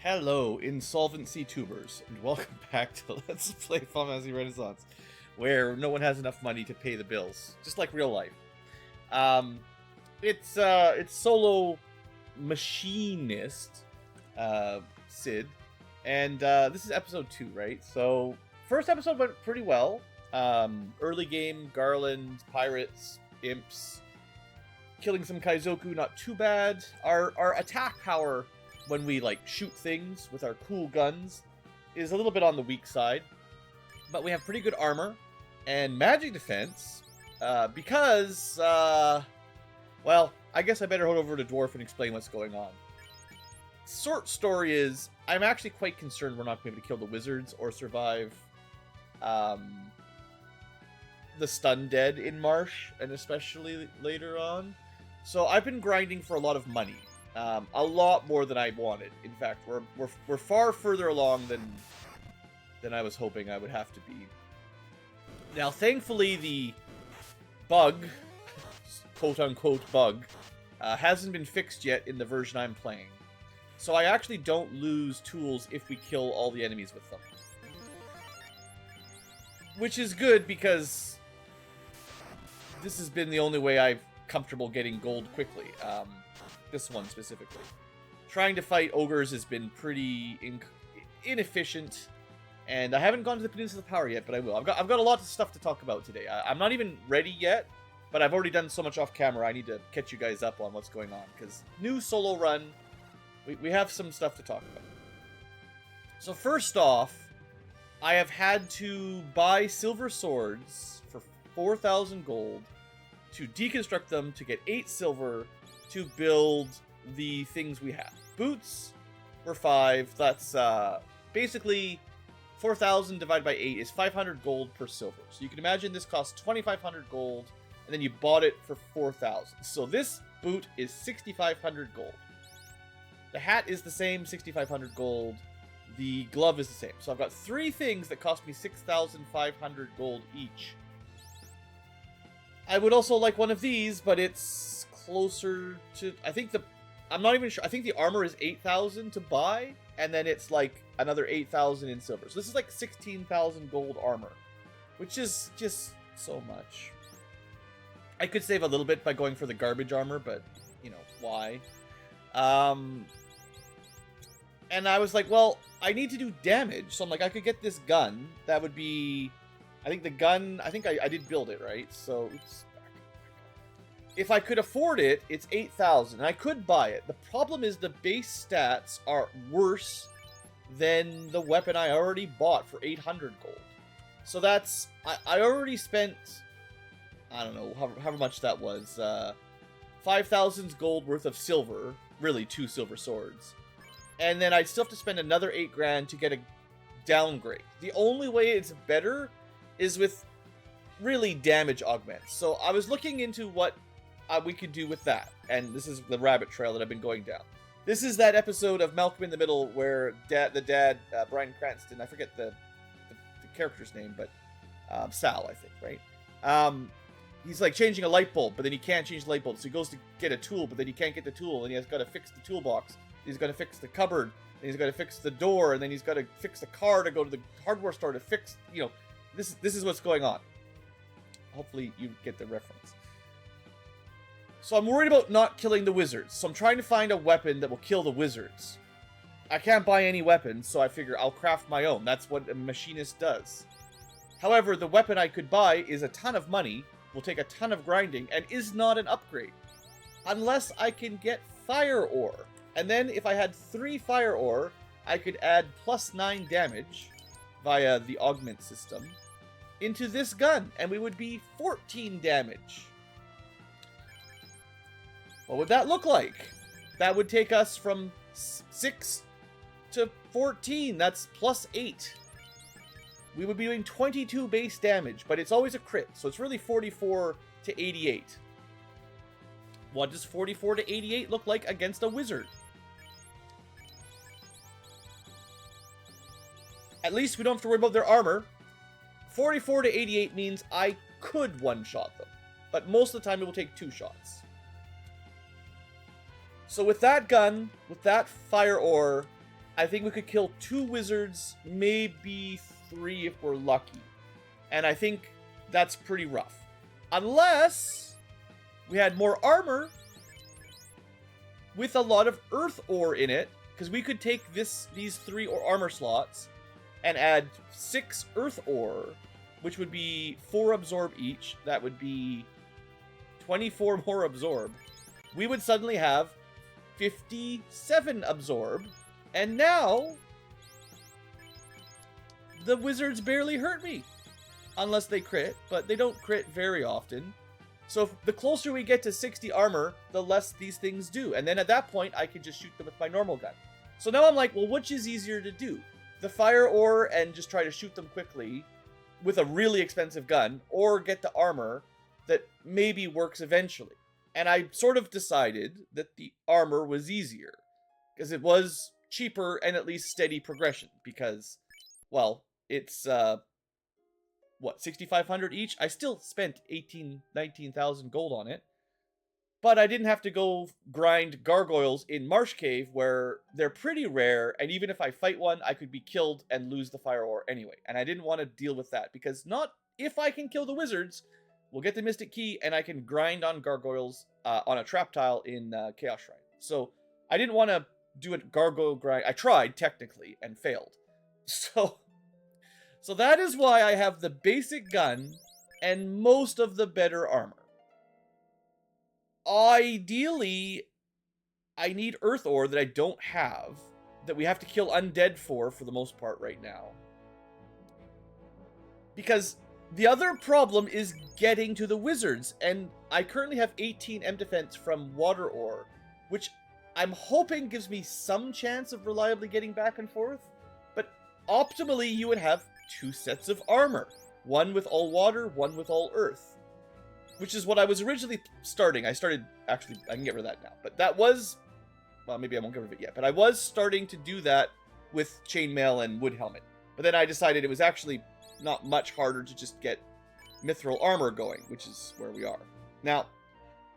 Hello, insolvency tubers, and welcome back to Let's Play Final Fantasy Renaissance, where no one has enough money to pay the bills, just like real life. It's solo Machinist, Sid, and this is episode 2, right? So, first episode went pretty well. Early game, Garland, pirates, imps, killing some Kaizoku, not too bad. Our attack power, when we like shoot things with our cool guns, is a little bit on the weak side, but we have pretty good armor and magic defense because well, I guess I better head over to Dwarf and explain what's going on. Short story is, I'm actually quite concerned we're not going to be able to kill the wizards or survive the stun dead in Marsh, and especially later on. So I've been grinding for a lot of money. A lot more than I wanted. In fact, we're far further along than I was hoping I would have to be. Now, thankfully, the bug, quote-unquote bug, hasn't been fixed yet in the version I'm playing. So I actually don't lose tools if we kill all the enemies with them. Which is good, because this has been the only way I've comfortable getting gold quickly. This one specifically. Trying to fight ogres has been pretty inefficient, and I haven't gone to the Peninsula of Power yet, but I will. I've got a lot of stuff to talk about today. I'm not even ready yet, but I've already done so much off camera. I need to catch you guys up on what's going on, because new solo run, we have some stuff to talk about. So first off, I have had to buy silver swords for 4,000 gold to deconstruct them to get 8 silver to build the things we have. Boots were 5. That's basically 4,000 divided by 8 is 500 gold per silver. So you can imagine this costs 2,500 gold, and then you bought it for 4,000. So this boot is 6,500 gold. The hat is the same, 6,500 gold. The glove is the same. So I've got 3 things that cost me 6,500 gold each. I would also like one of these, but it's closer to, I'm not even sure. I think the armor is 8,000 to buy, and then it's like another 8,000 in silver. So this is like 16,000 gold armor, which is just so much. I could save a little bit by going for the garbage armor, but you know, why? And I was like, well, I need to do damage, so I'm like, I could get this gun. That would be, I think the gun, I think I did build it, right? So, oops. If I could afford it, it's 8,000, and I could buy it. The problem is the base stats are worse than the weapon I already bought for 800 gold. So that's, I already spent, I don't know, however much that was, 5,000 gold worth of silver, really 2 silver swords. And then I'd still have to spend another 8 grand to get a downgrade. The only way it's better is with really damage augments. So I was looking into what we could do with that, and this is the rabbit trail that I've been going down. This is that episode of Malcolm in the Middle where the dad, Bryan Cranston, I forget the character's name, but Sal, I think, right? He's like changing a light bulb, but then he can't change the light bulb, so he goes to get a tool, but then he can't get the tool, and he has got to fix the toolbox. He's got to fix the cupboard, and he's got to fix the door, and then he's got to fix the car to go to the hardware store to fix, you know, this is what's going on. Hopefully you get the reference. So I'm worried about not killing the wizards. So I'm trying to find a weapon that will kill the wizards. I can't buy any weapons, so I figure I'll craft my own. That's what a machinist does. However, the weapon I could buy is a ton of money, will take a ton of grinding, and is not an upgrade. Unless I can get fire ore. And then if I had 3 fire ore, I could add +9 damage via the augment system into this gun, and we would be 14 damage. What would that look like? That would take us from 6 to 14. That's +8. We would be doing 22 base damage, but it's always a crit, so it's really 44 to 88. What does 44 to 88 look like against a wizard? At least we don't have to worry about their armor. 44 to 88 means I could one-shot them, but most of the time it will take 2 shots. So with that gun, with that fire ore, I think we could kill 2 wizards, maybe 3 if we're lucky. And I think that's pretty rough. Unless we had more armor with a lot of earth ore in it, because we could take these 3 armor slots and add 6 earth ore, which would be 4 absorb each. That would be 24 more absorb. We would suddenly have 57 absorb, and now the wizards barely hurt me. Unless they crit, but they don't crit very often. So the closer we get to 60 armor, the less these things do. And then at that point, I can just shoot them with my normal gun. So now I'm like, well, which is easier to do? The fire ore and just try to shoot them quickly with a really expensive gun, or get the armor that maybe works eventually. And I sort of decided that the armor was easier, because it was cheaper and at least steady progression, because, well, it's, what, 6,500 each? I still spent 19,000 gold on it. But I didn't have to go grind gargoyles in Marsh Cave, where they're pretty rare, and even if I fight one, I could be killed and lose the fire ore anyway. And I didn't want to deal with that, because not if I can kill the wizards, we'll get the Mystic Key, and I can grind on gargoyles on a trap tile in Chaos Shrine. So I didn't want to do a gargoyle grind. I tried, technically, and failed. So that is why I have the basic gun and most of the better armor. Ideally, I need earth ore that I don't have, that we have to kill undead for the most part right now. Because the other problem is getting to the wizards, and I currently have 18 M defense from water ore, which I'm hoping gives me some chance of reliably getting back and forth. But optimally, you would have 2 sets of armor. One with all water, one with all earth. Which is what I was originally starting. Actually, I can get rid of that now. But that was, well, maybe I won't get rid of it yet. But I was starting to do that with chainmail and wood helmet. But then I decided it was actually not much harder to just get mithril armor going, which is where we are. Now,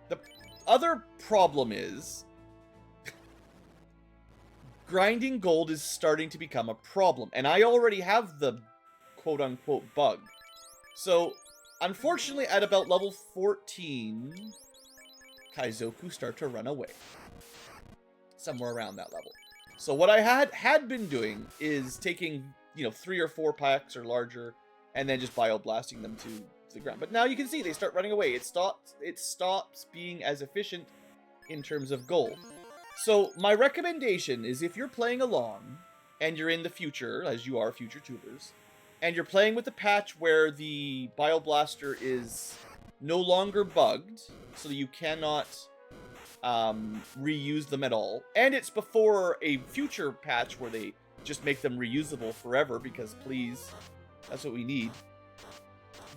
the other problem is grinding gold is starting to become a problem. And I already have the quote-unquote bug. So, unfortunately, at about level 14, Kaizoku start to run away. Somewhere around that level. So what I had been doing is taking, 3 or 4 packs or larger, and then just bioblasting them to the ground. But now you can see they start running away. It stops being as efficient in terms of gold. So my recommendation is, if you're playing along, and you're in the future, as you are future tubers, and you're playing with the patch where the Bioblaster is no longer bugged, so you cannot reuse them at all, and it's before a future patch where they just make them reusable forever, because please, that's what we need.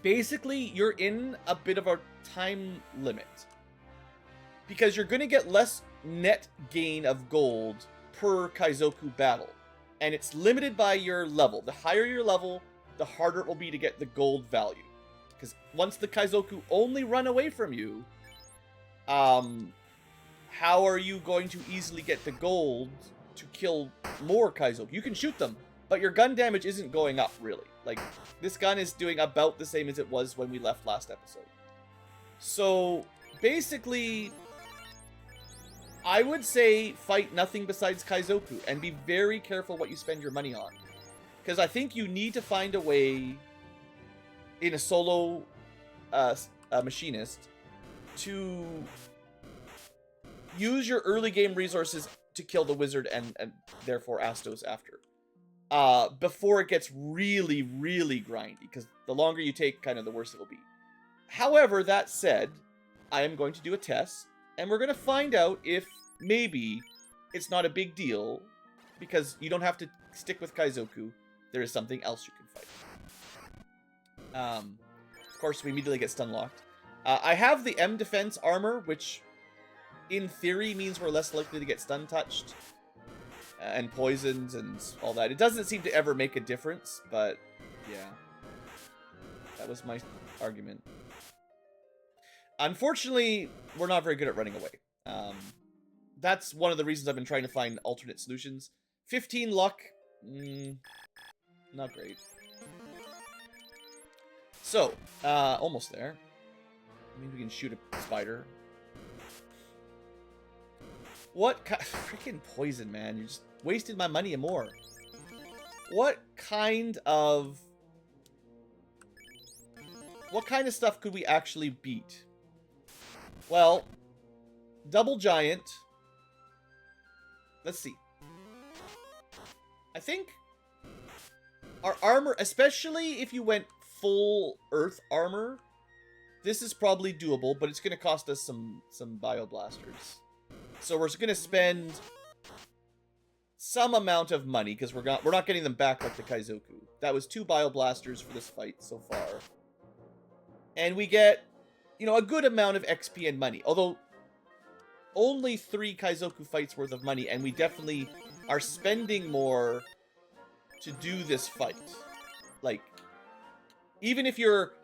Basically, you're in a bit of a time limit, because you're going to get less net gain of gold per Kaizoku battle. And it's limited by your level. The higher your level, the harder it will be to get the gold value. Because once the Kaizoku only run away from you, how are you going to easily get the gold to kill more Kaizoku? You can shoot them, but your gun damage isn't going up, really. Like, this gun is doing about the same as it was when we left last episode. So, basically, I would say fight nothing besides Kaizoku, and be very careful what you spend your money on. Because I think you need to find a way in a solo Machinist to use your early game resources to kill the wizard and therefore Astos after. Before it gets really, really grindy, because the longer you take, kind of the worse it will be. However, that said, I am going to do a test, and we're going to find out if maybe it's not a big deal, because you don't have to stick with Kaizoku. There is something else you can fight. Of course, we immediately get stun locked. I have the M defense armor, which in theory means we're less likely to get stun touched and poisoned and all that. It doesn't seem to ever make a difference, but yeah, that was my argument. Unfortunately, we're not very good at running away. That's one of the reasons I've been trying to find alternate solutions. 15 luck. Not great. So, almost there. Maybe we can shoot a spider. What freaking poison, man? You just wasted my money and more. What kind of stuff could we actually beat? Well, double giant. Let's see. I think our armor, especially if you went full earth armor, this is probably doable, but it's going to cost us some bioblasters. So we're going to spend some amount of money because we're not getting them back like the Kaizoku. That was 2 bioblasters for this fight so far. And we get, you know, a good amount of XP and money. Although only 3 Kaizoku fights worth of money, and we definitely are spending more to do this fight. Like, even if you're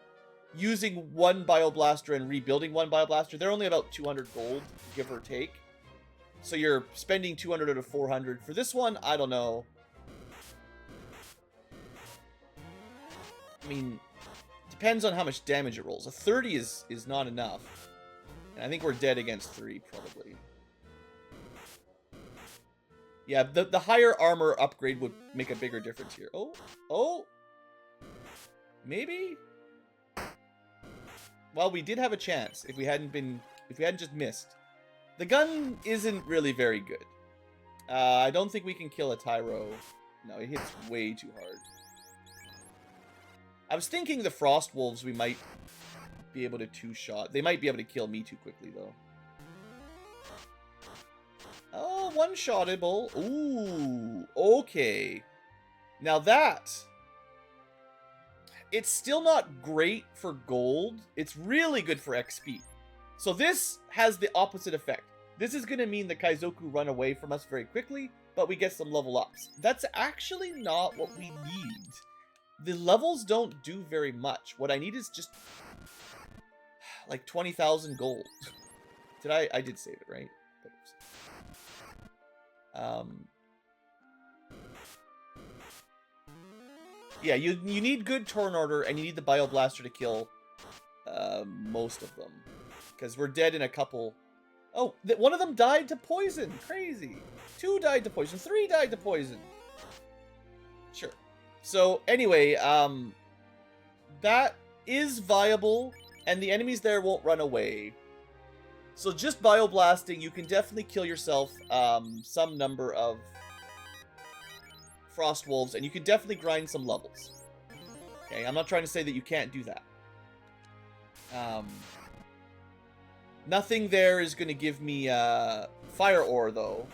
using 1 bioblaster and rebuilding 1 bioblaster, they're only about 200 gold, give or take. So you're spending 200 out of 400. For this one, I don't know. I mean, depends on how much damage it rolls. A 30 is not enough. And I think we're dead against 3, probably. Yeah, the higher armor upgrade would make a bigger difference here. Oh. Maybe? Well, we did have a chance if we hadn't just missed. The gun isn't really very good. I don't think we can kill a Tyro. No, it hits way too hard. I was thinking the Frost Wolves we might be able to 2-shot. They might be able to kill me too quickly, though. Oh, one-shottable. Ooh, okay. Now that... It's still not great for gold. It's really good for XP. So this has the opposite effect. This is going to mean the Kaizoku run away from us very quickly, but we get some level ups. That's actually not what we need. The levels don't do very much. What I need is just like 20,000 gold. I did save it, right? Yeah, you need good turn order, and you need the Bioblaster to kill most of them. Because we're dead in a couple... Oh, one of them died to poison! Crazy! 2 died to poison, 3 died to poison! Sure. So, anyway, that is viable, and the enemies there won't run away. So just Bioblasting, you can definitely kill yourself some number of Frost Wolves, and you can definitely grind some levels. Okay, I'm not trying to say that you can't do that. Nothing there is going to give me Fire Ore, though.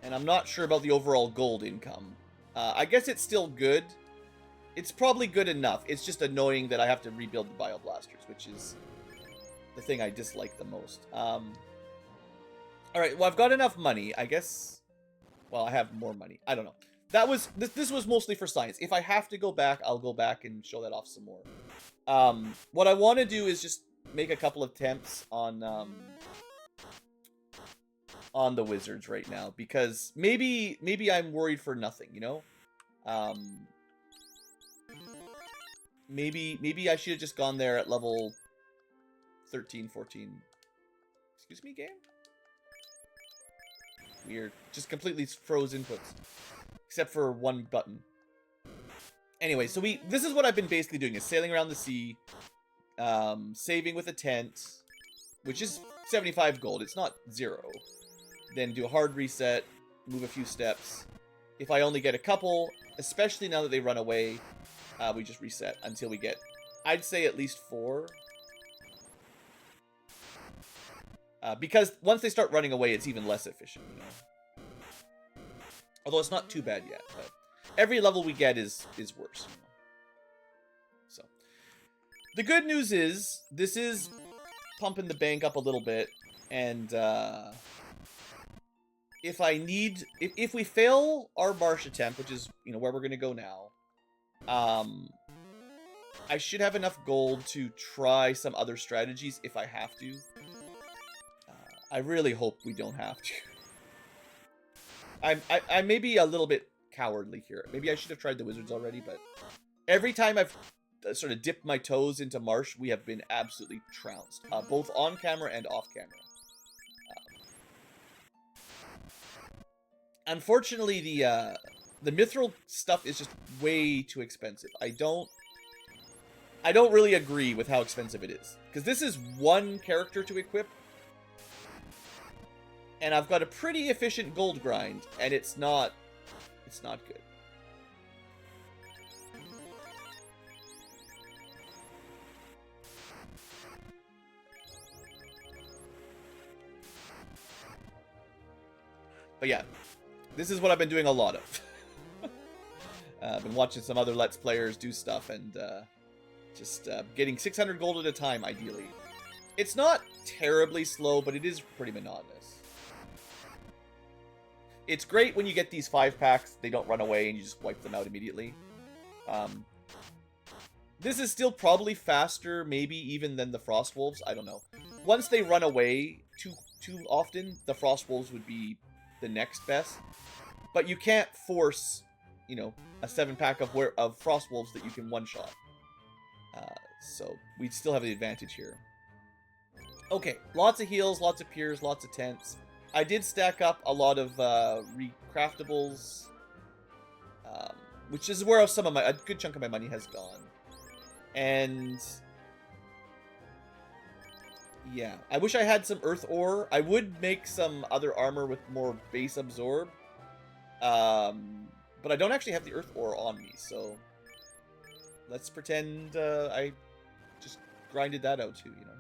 And I'm not sure about the overall gold income. I guess it's still good. It's probably good enough. It's just annoying that I have to rebuild the Bioblasters, which is the thing I dislike the most. Alright, well, I've got enough money. I guess... Well, I have more money. I don't know. That was... This was mostly for science. If I have to go back, I'll go back and show that off some more. What I want to do is just make a couple of attempts on the wizards right now. Because maybe I'm worried for nothing, you know? Maybe I should have just gone there at level 13, 14. Excuse me, game? Weird. Just completely froze inputs. Except for one button. Anyway, so this is what I've been basically doing, is sailing around the sea, saving with a tent, which is 75 gold. It's not 0. Then do a hard reset, move a few steps. If I only get a couple, especially now that they run away, we just reset until we get, I'd say, at least 4. Because once they start running away, it's even less efficient, you know? Although it's not too bad yet, but every level we get is worse, you know? So, the good news is, this is pumping the bank up a little bit, and, if we fail our marsh attempt, which is, you know, where we're gonna go now, I should have enough gold to try some other strategies if I have to. I really hope we don't have to. I may be a little bit cowardly here. Maybe I should have tried the wizards already, but every time I've sort of dipped my toes into Marsh, we have been absolutely trounced, both on camera and off camera. Unfortunately, the mithril stuff is just way too expensive. I don't really agree with how expensive it is, because this is one character to equip, and I've got a pretty efficient gold grind, and it's not good. But yeah, this is what I've been doing a lot of. I've been watching some other Let's Players do stuff, and just getting 600 gold at a time, ideally. It's not terribly slow, but it is pretty monotonous. It's great when you get these 5-packs, they don't run away, and you just wipe them out immediately. This is still probably faster, maybe even than the Frost Wolves, I don't know. Once they run away too often, the Frost Wolves would be the next best. But you can't force, you know, a 7-pack of Frost Wolves that you can one-shot. So we'd still have the advantage here. Okay, lots of heals, lots of piers, lots of tents. I did stack up a lot of recraftables, which is where a good chunk of my money has gone. And yeah, I wish I had some earth ore. I would make some other armor with more base absorb, but I don't actually have the earth ore on me, so let's pretend I just grinded that out too, you know.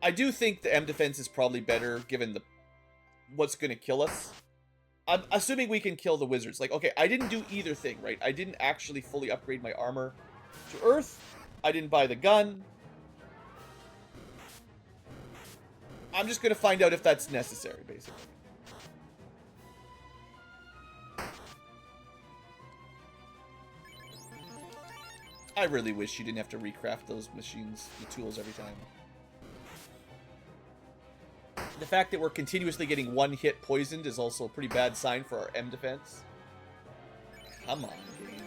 I do think the M defense is probably better given what's going to kill us. I'm assuming we can kill the wizards. Like, okay, I didn't do either thing, right? I didn't actually fully upgrade my armor to earth. I didn't buy the gun. I'm just going to find out if that's necessary, basically. I really wish you didn't have to recraft those machines, the tools, every time. The fact that we're continuously getting one-hit poisoned is also a pretty bad sign for our M defense. Come on, game.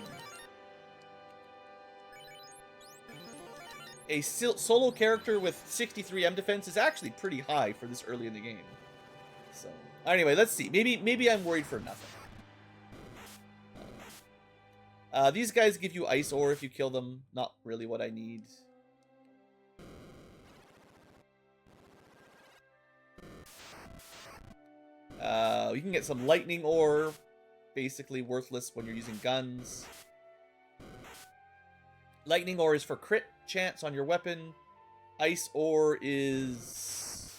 A solo character with 63 M defense is actually pretty high for this early in the game. So, anyway, let's see. Maybe I'm worried for nothing. These guys give you ice ore if you kill them. Not really what I need. You can get some lightning ore, basically worthless when you're using guns. Lightning ore is for crit chance on your weapon. Ice ore is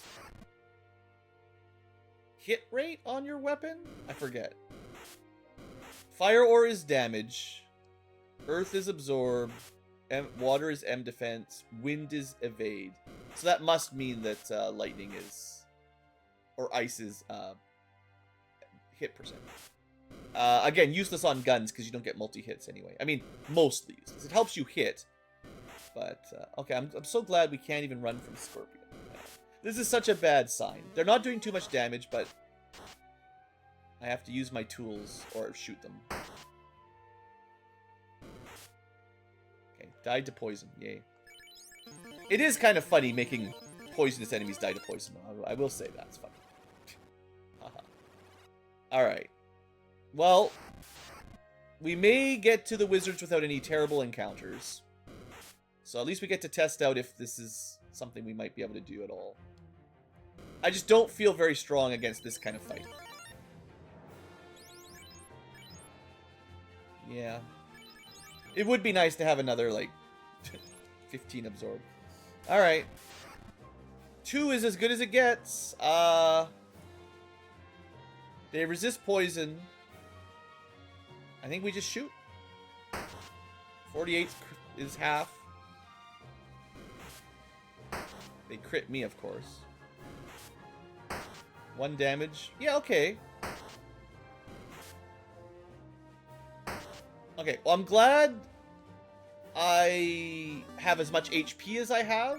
hit rate on your weapon? I forget. Fire ore is damage. Earth is absorb. Water is M defense. Wind is evade. So that must mean that lightning is, or ice is hit percent. Again, useless on guns because you don't get multi-hits anyway. I mean, mostly useless. It helps you hit. But, okay, I'm so glad we can't even run from Scorpion. This is such a bad sign. They're not doing too much damage, but I have to use my tools or shoot them. Okay, died to poison. Yay. It is kind of funny making poisonous enemies die to poison. I will say that's funny. Alright. Well, we may get to the wizards without any terrible encounters. So at least we get to test out if this is something we might be able to do at all. I just don't feel very strong against this kind of fight. Yeah. It would be nice to have another, like, 15 absorb. Alright. 2 is as good as it gets. They resist poison. I think we just shoot. 48 is half. They crit me, of course. 1 damage. Yeah, okay. Okay, well, I'm glad I have as much HP as I have.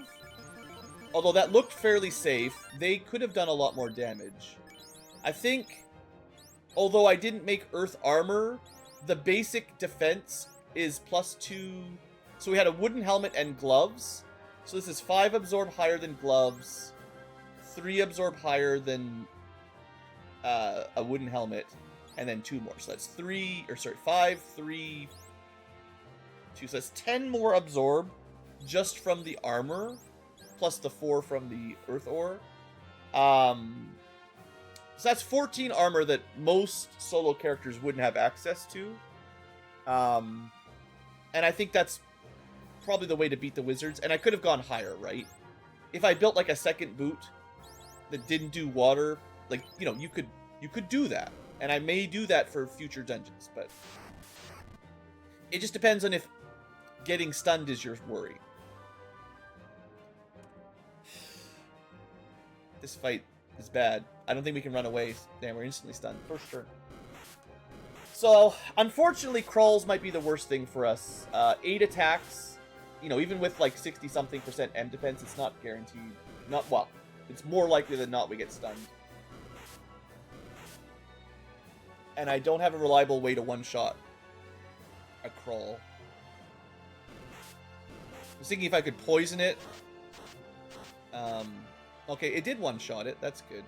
although that looked fairly safe, they could have done a lot more damage. I think, although I didn't make Earth Armor, the basic defense is +2. So we had a wooden helmet and gloves. So this is 5 absorb higher than gloves, 3 absorb higher than a wooden helmet, and then 2 more. So that's 5, 3, 2. So that's 10 more absorb just from the armor, plus the 4 from the earth ore. So that's 14 armor that most solo characters wouldn't have access to. And I think that's probably the way to beat the wizards. And I could have gone higher, right? If I built like a second boot that didn't do water, like, you know, you could do that. And I may do that for future dungeons, but it just depends on if getting stunned is your worry. This fight is bad. I don't think we can run away. Damn, we're instantly stunned. First turn. So, unfortunately, crawls might be the worst thing for us. 8 attacks. You know, even with like 60-something% M defense, it's not guaranteed. Not, well, it's more likely than not we get stunned. And I don't have a reliable way to one-shot a crawl. I was thinking if I could poison it. Okay, it did one-shot it. That's good.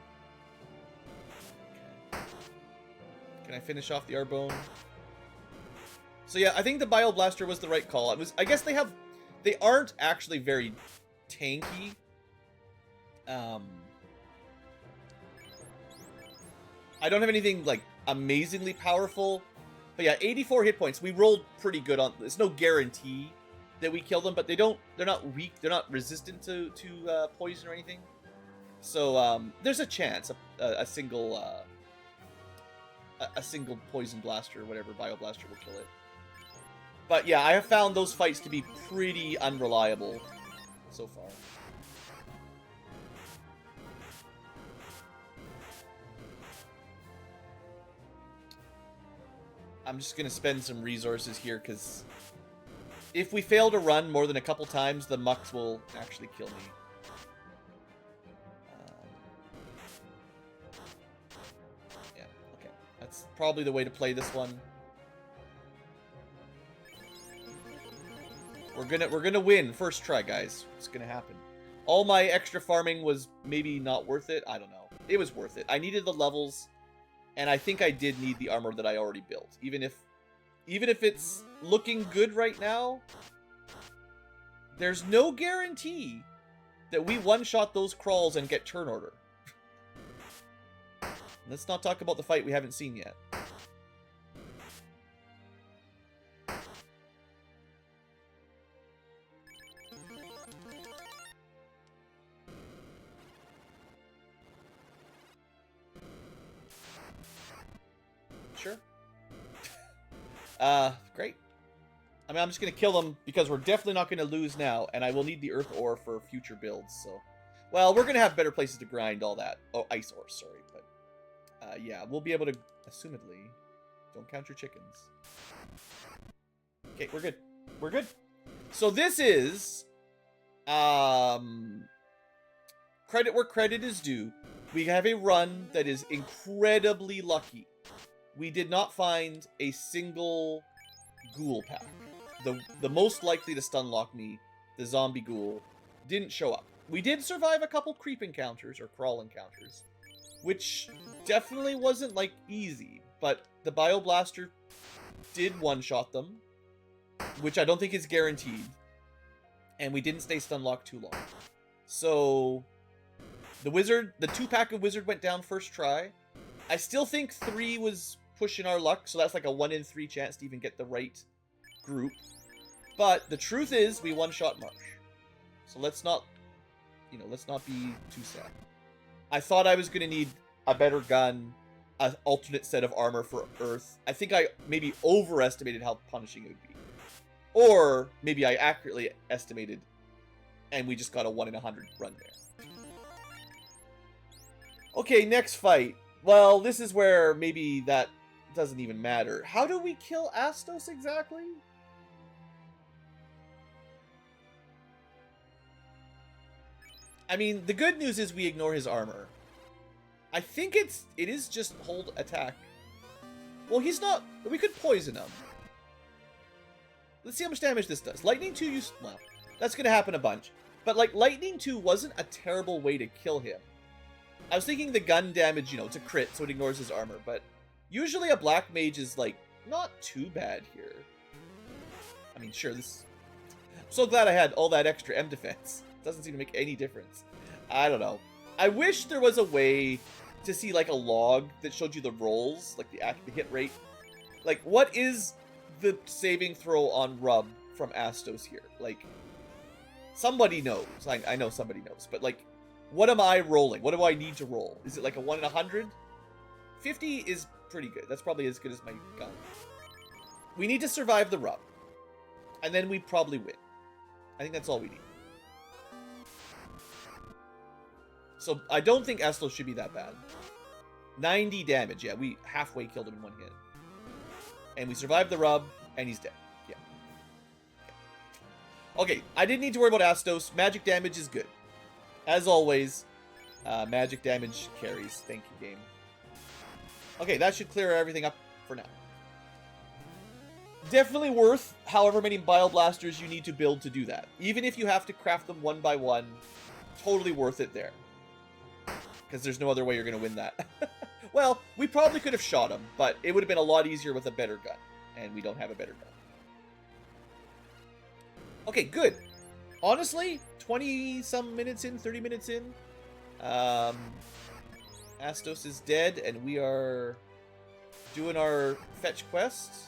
Okay. Can I finish off the Arbone? So yeah, I think the Bioblaster was the right call. I guess they aren't actually very tanky. I don't have anything like amazingly powerful, but yeah, 84 hit points. We rolled pretty good on. There's no guarantee that we kill them, but they're not weak. They're not resistant to poison or anything. So there's a chance a single poison blaster or whatever Bioblaster will kill it. But yeah, I have found those fights to be pretty unreliable so far. I'm just going to spend some resources here, because if we fail to run more than a couple times, the mucks will actually kill me. Yeah, okay. That's probably the way to play this one. We're gonna win first try, guys. It's gonna happen. All my extra farming was maybe not worth it. I don't know. It was worth it. I needed the levels, and I think I did need the armor that I already built. Even if it's looking good right now, there's no guarantee that we one-shot those crawls and get turn order. Let's not talk about the fight we haven't seen yet. Sure. Great. I mean, I'm just going to kill them because we're definitely not going to lose now, and I will need the earth ore for future builds, so... Well, we're going to have better places to grind all that. Oh, ice ore, sorry, but... yeah, we'll be able to... Assumedly... Don't count your chickens. Okay, we're good. We're good. So this is... Credit where credit is due. We have a run that is incredibly lucky. We did not find a single ghoul pack. The most likely to stun lock me, the zombie ghoul, didn't show up. We did survive a couple creep encounters, or crawl encounters, which definitely wasn't, like, easy, but the Bioblaster did one-shot them, which I don't think is guaranteed, and we didn't stay stun locked too long. So, the 2-pack of wizard went down first try. I still think 3 was pushing our luck, so that's like a 1 in 3 chance to even get the right group. But the truth is, we one-shot Marsh. So let's not, let's not be too sad. I thought I was going to need a better gun, an alternate set of armor for Earth. I think I maybe overestimated how punishing it would be. Or maybe I accurately estimated, and we just got a 1 in 100 run there. Okay, next fight. Well, this is where maybe that doesn't even matter. How do we kill Astos exactly? I mean, the good news is we ignore his armor. I think it is just hold attack. Well, he's not... We could poison him. Let's see how much damage this does. Lightning 2 used... Well, that's going to happen a bunch. But, like, Lightning 2 wasn't a terrible way to kill him. I was thinking the gun damage, you know, it's a crit, so it ignores his armor. But usually a black mage is, like, not too bad here. I mean, sure, this... I'm so glad I had all that extra M defense. Doesn't seem to make any difference. I don't know. I wish there was a way to see, like, a log that showed you the rolls, like the hit rate. Like, what is the saving throw on rub from Astos here? Like, somebody knows. I know somebody knows. But, like, what am I rolling? What do I need to roll? Is it like a 1 in 100? 50 is pretty good. That's probably as good as my gun. We need to survive the rub. And then we probably win. I think that's all we need. So I don't think Astos should be that bad. 90 damage. Yeah, we halfway killed him in 1 hit. And we survived the rub, and he's dead. Yeah. Okay, I didn't need to worry about Astos. Magic damage is good. As always, magic damage carries. Thank you, game. Okay, that should clear everything up for now. Definitely worth however many Bioblasters you need to build to do that. Even if you have to craft them 1 by 1, totally worth it there. Because there's no other way you're going to win that. Well, we probably could have shot him, but it would have been a lot easier with a better gun. And we don't have a better gun. Okay, good. Honestly, 20-some minutes in, 30 minutes in, Astos is dead, and we are doing our fetch quests.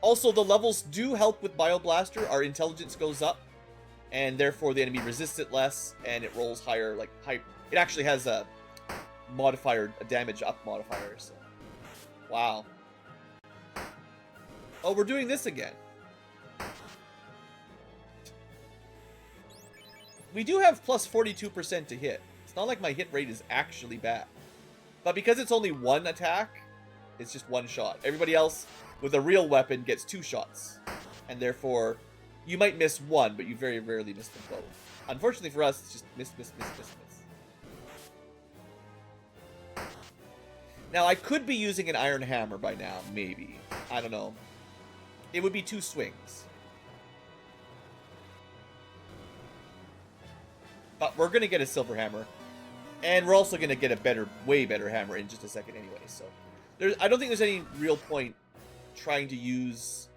Also, the levels do help with Bioblaster. Our intelligence goes up, and therefore the enemy resists it less, and it rolls higher. Like it actually has a modifier, a damage up modifier. So, wow. Oh, we're doing this again. We do have plus 42% to hit. It's not like my hit rate is actually bad. But because it's only 1 attack, it's just 1 shot. Everybody else with a real weapon gets 2 shots. And therefore, you might miss 1, but you very rarely miss them both. Unfortunately for us, it's just miss, miss, miss, miss, miss. Now, I could be using an iron hammer by now, maybe. I don't know. It would be 2 swings. But we're going to get a silver hammer. And we're also going to get a better, way better hammer in just a second anyway. So I don't think there's any real point trying to use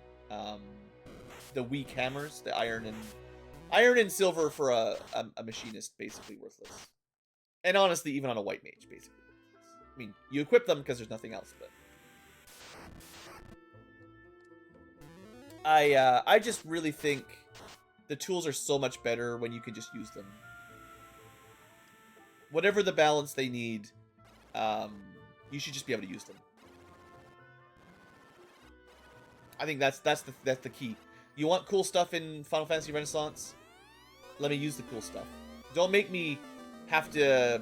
the weak hammers. The iron and silver for a machinist, basically worthless. And honestly, even on a white mage, basically worthless. I mean, you equip them because there's nothing else, but... I just really think the tools are so much better when you can just use them. Whatever the balance they need, you should just be able to use them. I think that's the key. You want cool stuff in Final Fantasy Renaissance? Let me use the cool stuff. Don't make me have to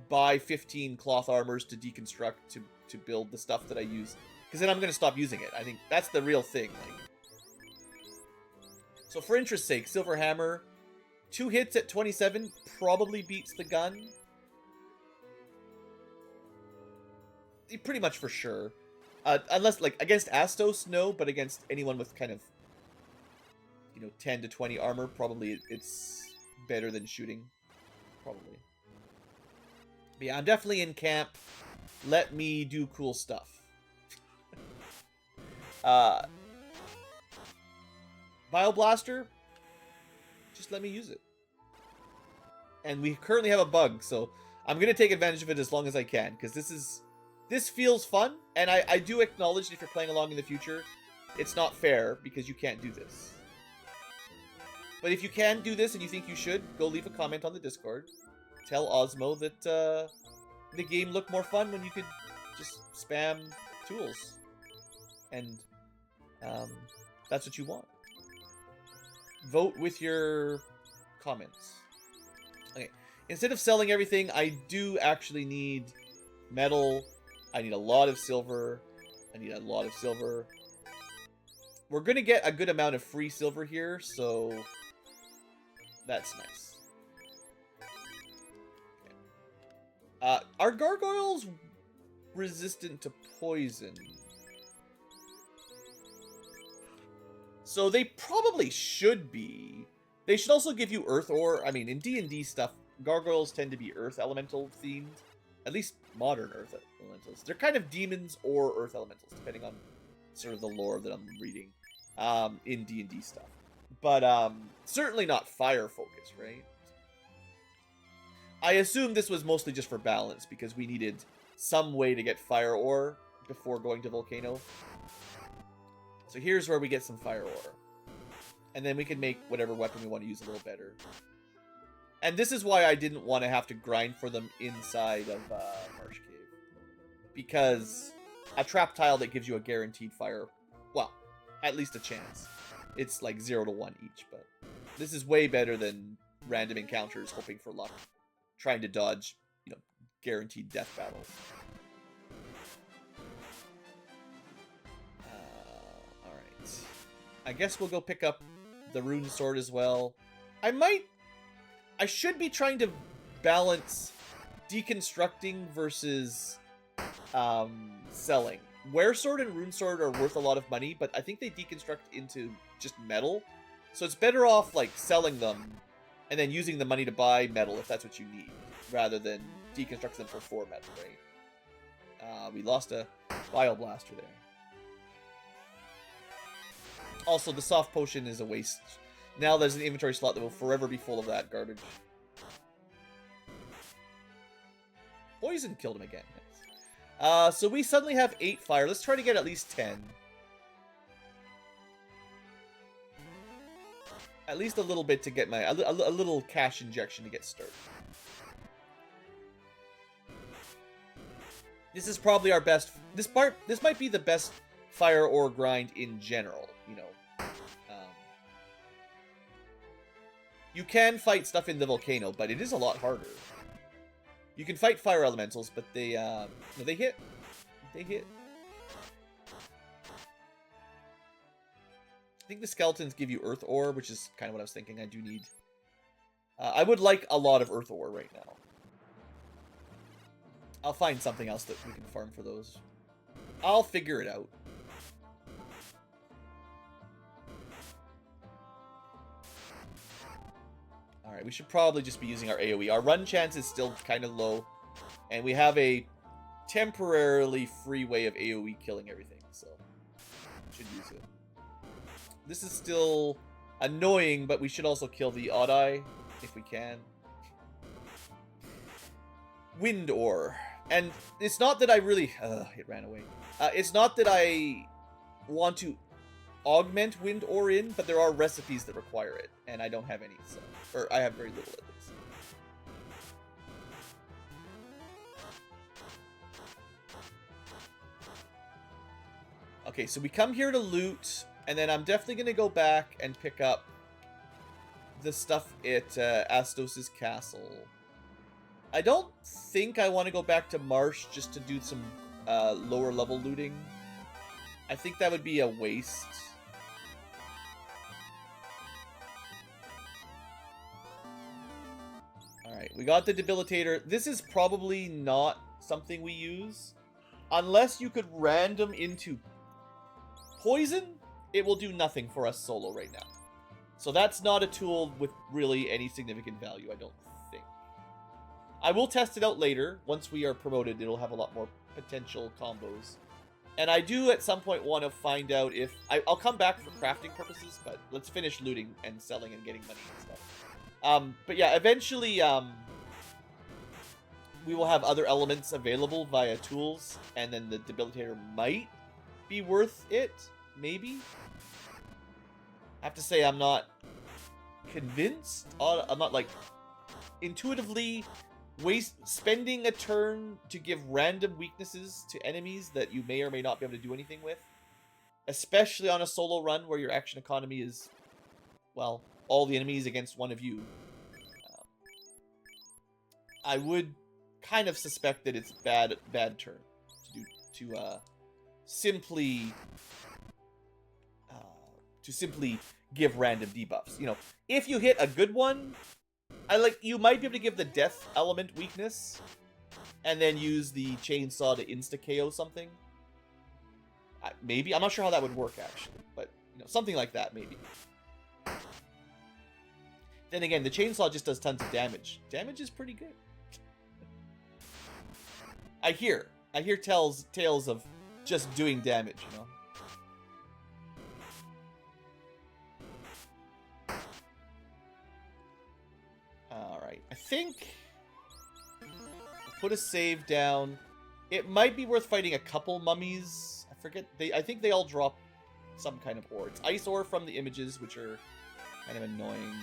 buy 15 cloth armors to deconstruct to build the stuff that I use. Because then I'm going to stop using it. I think that's the real thing. Like, so for interest's sake, Silver Hammer, 2 hits at 27 probably beats the gun. Pretty much for sure. Unless, like, against Astos, no. But against anyone with kind of, 10 to 20 armor, probably it's better than shooting. Probably. But yeah, I'm definitely in camp. Let me do cool stuff. Bioblaster, just let me use it. And we currently have a bug, so I'm going to take advantage of it as long as I can, because this feels fun, and I do acknowledge that if you're playing along in the future, it's not fair, because you can't do this. But if you can do this and you think you should, go leave a comment on the Discord. Tell Osmo that the game looked more fun when you could just spam tools. And that's what you want. Vote with your comments. Okay. Instead of selling everything, I do actually need metal. I need a lot of silver. I need a lot of silver. we're going to get a good amount of free silver here, so that's nice. Okay. Are gargoyles resistant to poison? So they probably should be. They should also give you earth ore. I mean, in D&D stuff, gargoyles tend to be earth elemental themed. At least modern earth elementals. They're kind of demons or earth elementals, depending on sort of the lore that I'm reading in D&D stuff. But certainly not fire focused, right? I assume this was mostly just for balance, because we needed some way to get fire ore before going to Volcano. So here's where we get some fire ore. And then we can make whatever weapon we want to use a little better. And this is why I didn't want to have to grind for them inside of Marsh Cave. Because a trap tile that gives you a guaranteed fire, well, at least a chance. It's like 0 to 1 each, but this is way better than random encounters hoping for luck. Trying to dodge, you know, guaranteed death battles. Alright. I guess we'll go pick up the rune sword as well. I should be trying to balance deconstructing versus selling. Wear sword and rune sword are worth a lot of money, but I think they deconstruct into just metal. So it's better off like selling them and then using the money to buy metal if that's what you need, rather than deconstruct them for 4 metal, right? We lost a Bioblaster there. Also, the soft potion is a waste. Now there's an inventory slot that will forever be full of that garbage. Poison killed him again. Nice. So we suddenly have 8 fire. Let's try to get at least 10. At least a little bit to get my... A little cash injection to get started. This is probably our best... This might be the best fire ore grind in general, you know. You can fight stuff in the volcano, but it is a lot harder. You can fight fire elementals, but they they hit. They hit. I think the skeletons give you earth ore, which is kind of what I was thinking. I do need... I would like a lot of earth ore right now. I'll find something else that we can farm for those. I'll figure it out. Alright, we should probably just be using our AoE. Our run chance is still kind of low. And we have a temporarily free way of AoE killing everything. So, should use it. This is still annoying, but we should also kill the odd eye if we can. Wind ore. And it's not that I really... it ran away. It's not that I want to augment wind ore in, but there are recipes that require it, and I don't have any, so... Or I have very little, at least. Okay, so we come here to loot, and then I'm definitely going to go back and pick up the stuff at Astos' castle. I don't think I want to go back to Marsh just to do some lower level looting. I think that would be a waste. Alright, we got the debilitator. This is probably not something we use. Unless you could random into poison, it will do nothing for us solo right now. So that's not a tool with really any significant value, I don't think. I will test it out later. Once we are promoted, it'll have a lot more potential combos. And I do at some point want to find out if... I'll come back for crafting purposes, but let's finish looting and selling and getting money and stuff. But yeah, eventually we will have other elements available via tools, and then the debilitator might be worth it, maybe. I have to say I'm not convinced. I'm not like intuitively spending a turn to give random weaknesses to enemies that you may or may not be able to do anything with, especially on a solo run where your action economy is, well, all the enemies against one of you. I would kind of suspect that it's bad turn to simply to simply give random debuffs. You know, if you hit a good one, you might be able to give the death element weakness, and then use the chainsaw to insta-KO something. Maybe. I'm not sure how that would work, actually. But, you know, something like that, maybe. Then again, the chainsaw just does tons of damage. Damage is pretty good. I hear tales of just doing damage, you know? Alright, I think... put a save down. It might be worth fighting a couple mummies. I forget. I think they all drop some kind of ore. It's ice ore from the images, which are kind of annoying.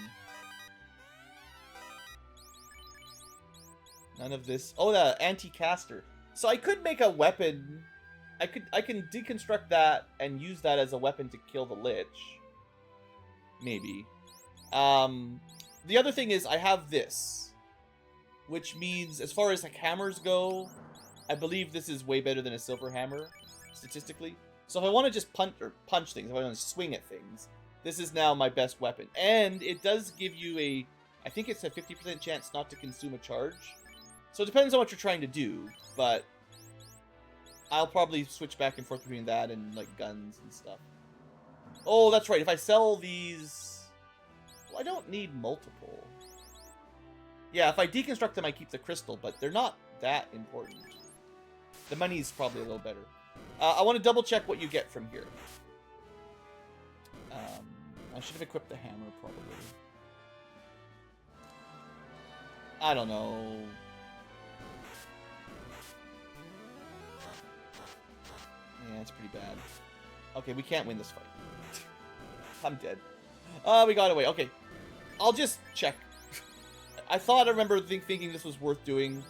None of this. Oh, the anti-caster. So I could make a weapon. I can deconstruct that and use that as a weapon to kill the Lich. Maybe. The other thing is I have this, which means as far as like hammers go, I believe this is way better than a silver hammer statistically. So if I want to just punch things, if I want to swing at things, this is now my best weapon. And it does give you I think it's a 50% chance not to consume a charge. So it depends on what you're trying to do, but I'll probably switch back and forth between that and like guns and stuff. Oh, that's right. If I sell these, well, I don't need multiple. Yeah, if I deconstruct them, I keep the crystal, but they're not that important. The money's probably a little better. I want to double check what you get from here. I should have equipped the hammer, probably. I don't know. Yeah, it's pretty bad. Okay, we can't win this fight. I'm dead. We got away. Okay. I'll just check. I remember thinking this was worth doing.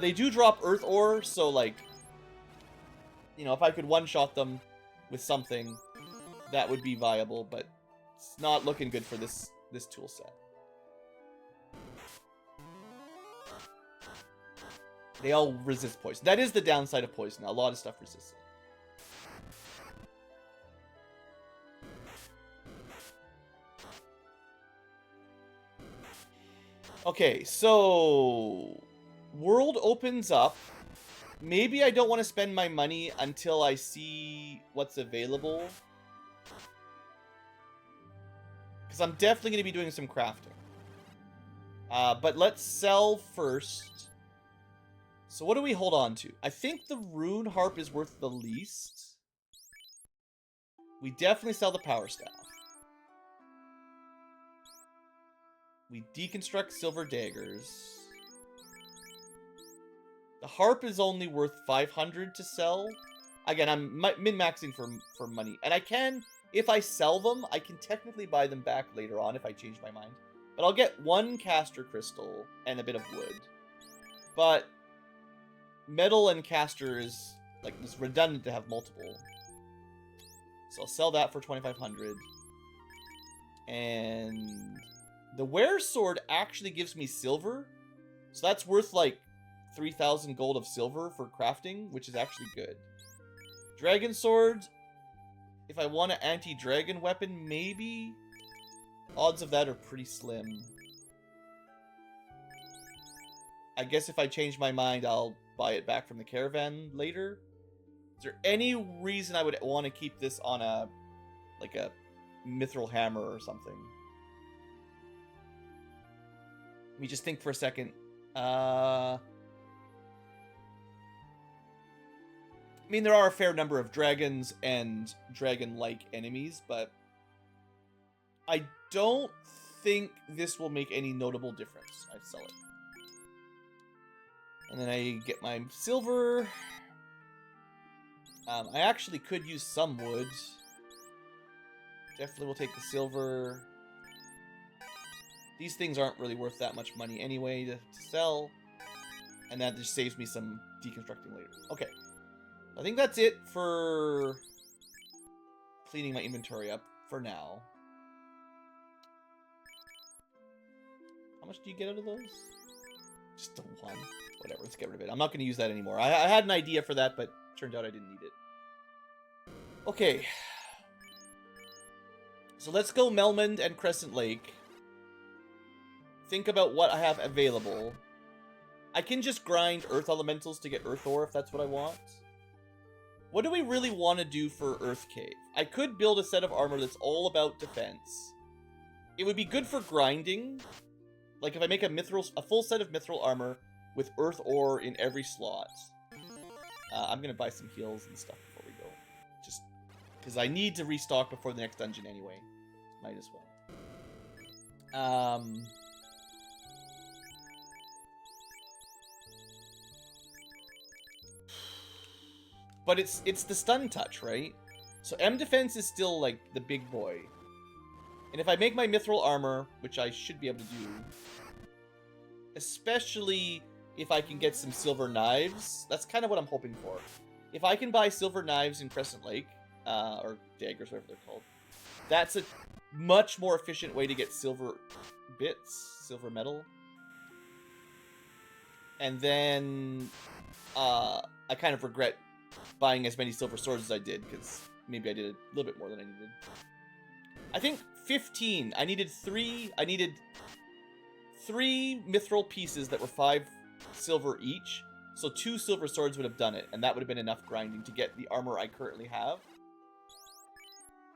They do drop earth ore, so like, you know, if I could one-shot them with something, that would be viable, but it's not looking good for this tool set. They all resist poison. That is the downside of poison. A lot of stuff resists it. Okay, so world opens up. Maybe I don't want to spend my money until I see what's available. Because I'm definitely going to be doing some crafting. But let's sell first. So what do we hold on to? I think the rune harp is worth the least. We definitely sell the power staff. We deconstruct silver daggers. The harp is only worth 500 to sell. Again, I'm min-maxing for money. And I can, if I sell them, I can technically buy them back later on if I change my mind. But I'll get one caster crystal and a bit of wood. But metal and caster is, like, it's redundant to have multiple. So I'll sell that for 2,500. And the wear sword actually gives me silver. So that's worth, like, 3,000 gold of silver for crafting, which is actually good. Dragon sword, if I want an anti-dragon weapon, maybe. Odds of that are pretty slim. I guess if I change my mind, I'll buy it back from the caravan later. Is there any reason I would want to keep this on a mithril hammer or something? Let me just think for a second. I mean, there are a fair number of dragons and dragon-like enemies, but I don't think this will make any notable difference. I sell it. And then I get my silver. I actually could use some wood. Definitely will take the silver. These things aren't really worth that much money anyway to sell. And that just saves me some deconstructing later. Okay. I think that's it for cleaning my inventory up for now. How much do you get out of those? Just the one. Whatever, let's get rid of it. I'm not going to use that anymore. I had an idea for that, but turned out I didn't need it. Okay. So let's go Melmond and Crescent Lake. Think about what I have available. I can just grind Earth Elementals to get Earth Ore if that's what I want. What do we really want to do for Earth Cave? I could build a set of armor that's all about defense. It would be good for grinding. Like if I make a full set of Mithril armor with Earth Ore in every slot. I'm going to buy some heals and stuff before we go. Just because I need to restock before the next dungeon anyway. Might as well. But it's the stun touch, right? So M defense is still like the big boy. And if I make my mithril armor, which I should be able to do, especially if I can get some silver knives, that's kind of what I'm hoping for. If I can buy silver knives in Crescent Lake, or daggers, whatever they're called, that's a much more efficient way to get silver bits, silver metal. And then I kind of regret buying as many silver swords as I did, because maybe I did a little bit more than I needed. I think 15. I needed three mithril pieces that were 5 silver each. So 2 silver swords would have done it, and that would have been enough grinding to get the armor I currently have.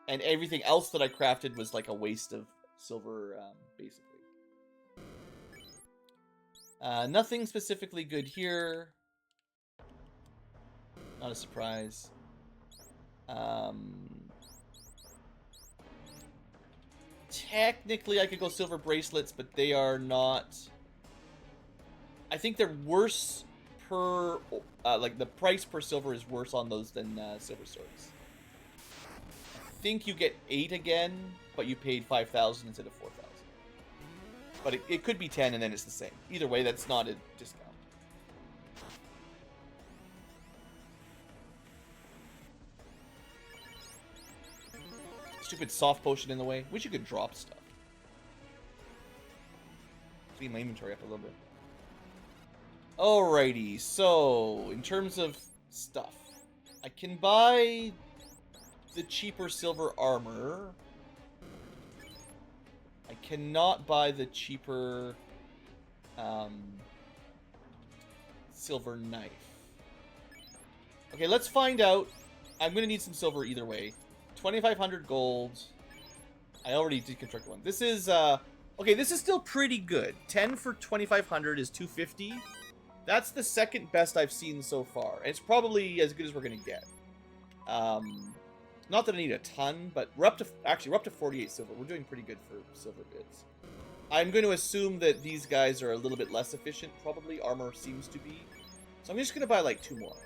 And everything else that I crafted was like a waste of silver, basically. Nothing specifically good here. Not a surprise. Technically, I could go silver bracelets, but they are not... I think they're worse per... like, the price per silver is worse on those than silver swords. I think you get 8 again, but you paid 5,000 instead of 4,000. But it could be 10 and then it's the same. Either way, that's not a discount. Stupid soft potion in the way. Wish you could drop stuff. Clean my inventory up a little bit. Alrighty, so in terms of stuff, I can buy the cheaper silver armor. I cannot buy the cheaper silver knife. Okay, let's find out. I'm going to need some silver either way. 2,500 gold. I already did construct one. This is, okay, this is still pretty good. 10 for 2,500 is 250. That's the second best I've seen so far. And it's probably as good as we're going to get. Not that I need a ton, but we're up to, actually, we're up to 48 silver. We're doing pretty good for silver bits. I'm going to assume that these guys are a little bit less efficient, probably. Armor seems to be. So I'm just going to buy, like, 2 more.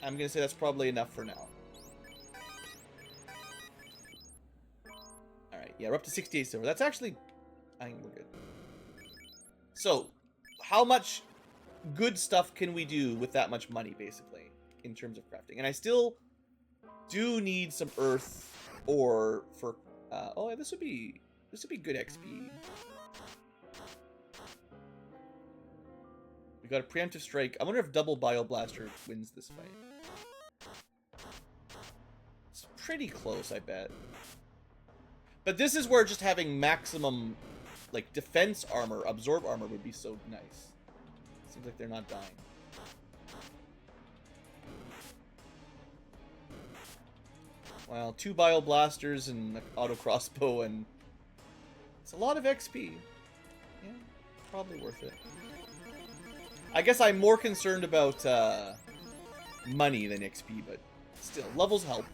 I'm going to say that's probably enough for now. Alright, yeah, we're up to 68 silver. That's actually... I think we're good. So, how much good stuff can we do with that much money, basically, in terms of crafting? And I still do need some earth ore for... oh, yeah, this would be good XP. We got a preemptive strike. I wonder if double Bioblaster wins this fight. It's pretty close, I bet. But this is where just having maximum, like, defense armor, absorb armor would be so nice. Seems like they're not dying. Well, 2 Bioblasters and an auto crossbow, and it's a lot of XP. Yeah, probably worth it. I guess I'm more concerned about money than XP, but still, levels help.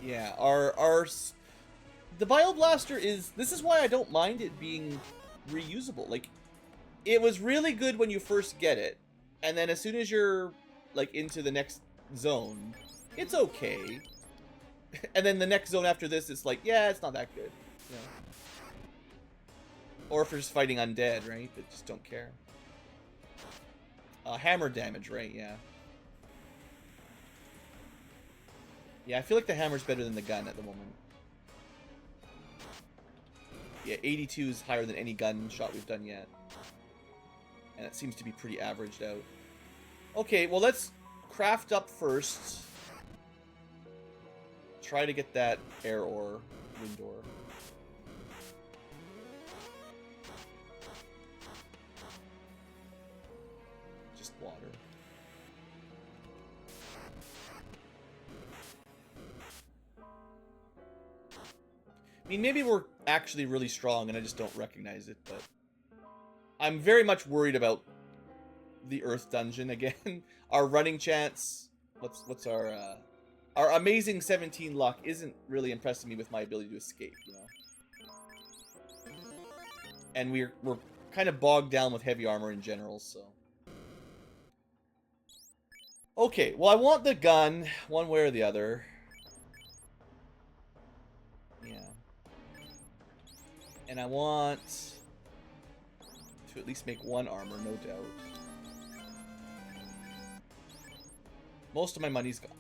Yeah, the Bioblaster is... This is why I don't mind it being reusable. Like, it was really good when you first get it, and then as soon as you're, like, into the next zone, it's okay. And then the next zone after this, it's like, yeah, it's not that good. You know? Or if you're just fighting undead, right? That just don't care. Hammer damage, right? Yeah. Yeah, I feel like the hammer's better than the gun at the moment. Yeah, 82 is higher than any gun shot we've done yet. And it seems to be pretty averaged out. Okay, well, let's craft up first. Try to get that air ore, wind ore. Just water. I mean, maybe we're actually really strong and I just don't recognize it, but I'm very much worried about the Earth dungeon again. Our running chance, what's our amazing 17 luck isn't really impressing me with my ability to escape, you know. And we're kind of bogged down with heavy armor in general, so. Okay, well I want the gun one way or the other. Yeah. And I want to at least make one armor, no doubt. Most of my money's gone.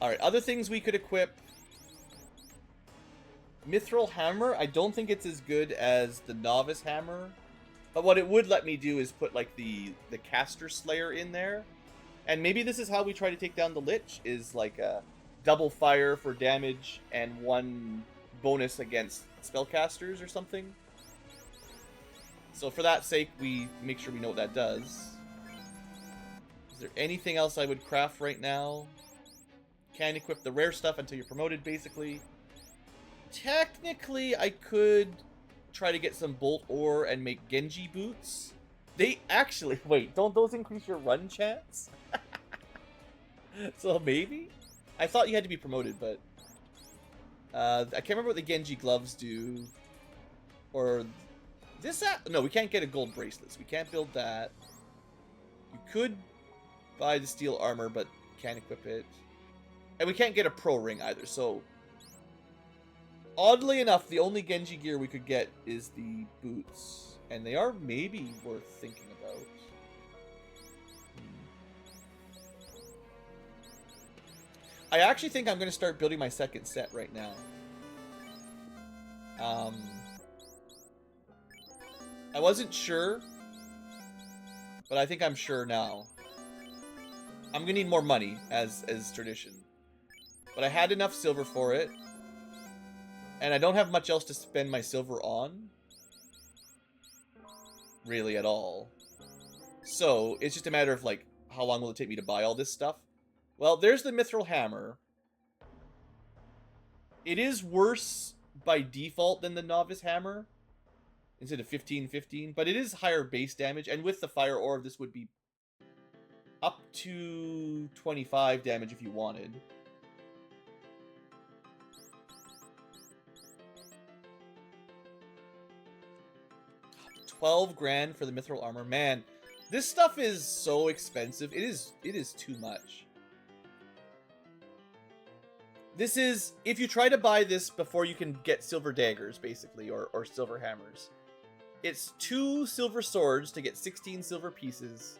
Alright, other things we could equip. Mithril Hammer. I don't think it's as good as the Novice Hammer. But what it would let me do is put, like, the Caster Slayer in there. And maybe this is how we try to take down the Lich, is, like, a double fire for damage and one bonus against spellcasters or something. So for that sake, we make sure we know what that does. Is there anything else I would craft right now? Can't equip the rare stuff until you're promoted, basically. Technically, I could try to get some bolt ore and make Genji boots. They actually... Wait, don't those increase your run chance? So maybe? I thought you had to be promoted, but... I can't remember what the Genji gloves do. Or... This... No, we can't get a gold bracelet, so we can't build that. You could buy the steel armor, but can't equip it. And we can't get a pro ring either, so... Oddly enough, the only Genji gear we could get is the boots. And they are maybe worth thinking about. I actually think I'm going to start building my second set right now. I wasn't sure, but I think I'm sure now. I'm going to need more money, as tradition. But I had enough silver for it. And I don't have much else to spend my silver on. Really, at all. So, it's just a matter of, like, how long will it take me to buy all this stuff? Well, there's the Mithril Hammer. It is worse by default than the Novice Hammer. Instead of 15-15. But it is higher base damage. And with the Fire Orb, this would be up to 25 damage if you wanted. 12 grand for the Mithril Armor. Man, this stuff is so expensive. It is too much. This is, if you try to buy this before you can get silver daggers, basically, or silver hammers. It's 2 silver swords to get 16 silver pieces,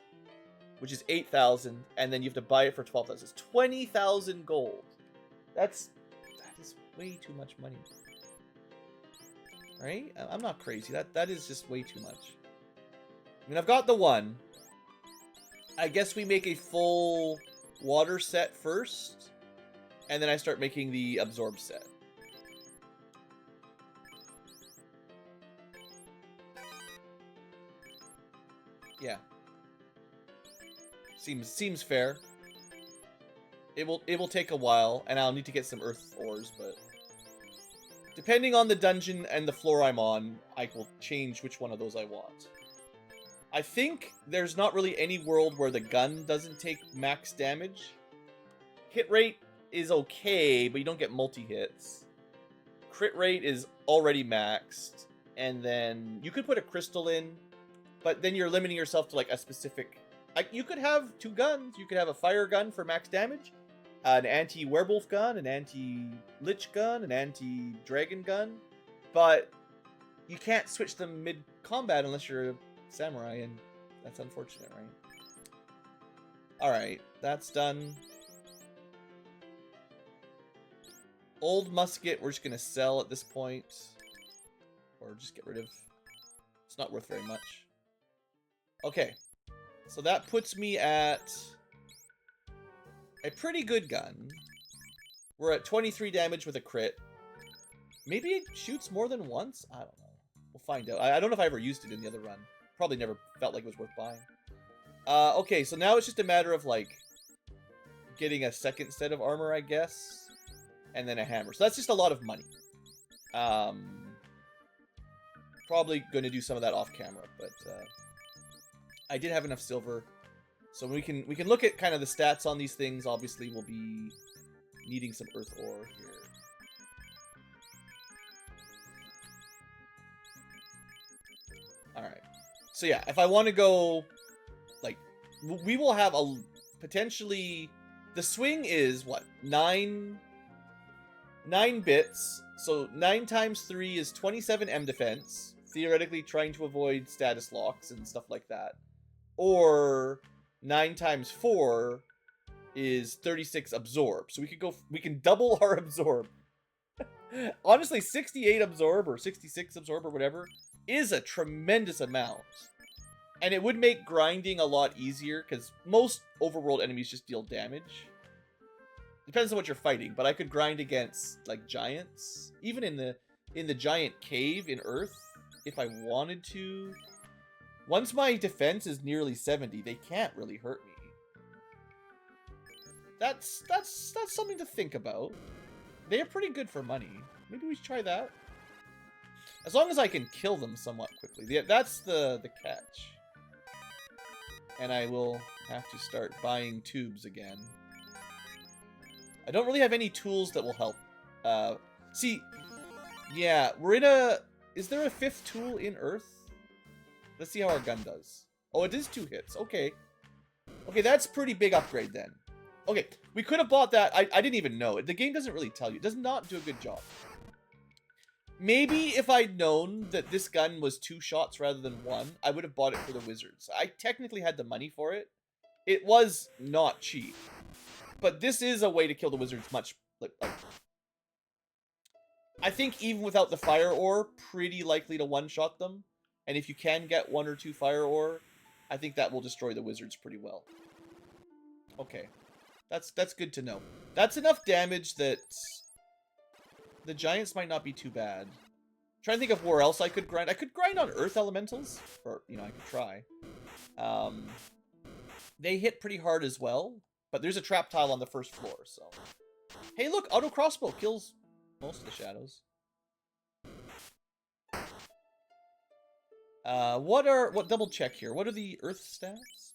which is 8,000, and then you have to buy it for 12,000. It's 20,000 gold. That is way too much money. Right? I'm not crazy. That is just way too much. I mean, I've got the one. I guess we make a full water set first, and then I start making the absorb set. Yeah. Seems fair. It will take a while, and I'll need to get some earth ores, but depending on the dungeon and the floor I'm on, I will change which one of those I want. I think there's not really any world where the gun doesn't take max damage. Hit rate is okay, but you don't get multi-hits. Crit rate is already maxed, and then you could put a crystal in, but then you're limiting yourself to like a specific... you could have 2 guns. You could have a fire gun for max damage, an anti-werewolf gun, an anti-lich gun, an anti-dragon gun, but you can't switch them mid-combat unless you're a samurai, and that's unfortunate, right? Alright, that's done. Old musket, we're just going to sell at this point, or just get rid of. It's not worth very much. Okay, so that puts me at a pretty good gun. We're at 23 damage with a crit. Maybe it shoots more than once? I don't know. We'll find out. I don't know if I ever used it in the other run. Probably never felt like it was worth buying. Okay, so now it's just a matter of, like, getting a second set of armor, I guess. And then a hammer. So that's just a lot of money. Probably going to do some of that off camera, but I did have enough silver. So we can look at kind of the stats on these things. Obviously, we'll be needing some earth ore here. Alright. So yeah, if I want to go, like, we will have a potentially, the swing is what, 9 bits. So 9 times 3 is 27 M defense. Theoretically trying to avoid status locks and stuff like that. Or 9 times 4 is 36 absorb. So we can double our absorb. Honestly, 68 absorb or 66 absorb or whatever is a tremendous amount. And it would make grinding a lot easier because most overworld enemies just deal damage. Depends on what you're fighting, but I could grind against like giants, even in the giant cave in Earth if I wanted to. Once my defense is nearly 70, they can't really hurt me. That's something to think about. They're pretty good for money. Maybe we should try that. As long as I can kill them somewhat quickly. That's the catch. And I will have to start buying tubes again. I don't really have any tools that will help. See, yeah, we're in a... Is there a 5th tool in Earth? Let's see how our gun does. Oh, it is 2 hits. Okay. Okay, that's pretty big upgrade then. Okay, we could have bought that. I didn't even know. The game doesn't really tell you. It does not do a good job. Maybe if I'd known that this gun was 2 shots rather than 1, I would have bought it for the wizards. I technically had the money for it. It was not cheap. But this is a way to kill the wizards much... Like, I think even without the fire ore, pretty likely to one-shot them. And if you can get 1 or 2 fire ore, I think that will destroy the wizards pretty well. Okay. That's good to know. That's enough damage that the giants might not be too bad. I'm trying to think of where else I could grind. I could grind on earth elementals. Or, you know, I could try. They hit pretty hard as well. But there's a trap tile on the first floor, so... Hey, look! Auto crossbow kills most of the shadows. What double check here? What are the earth stats?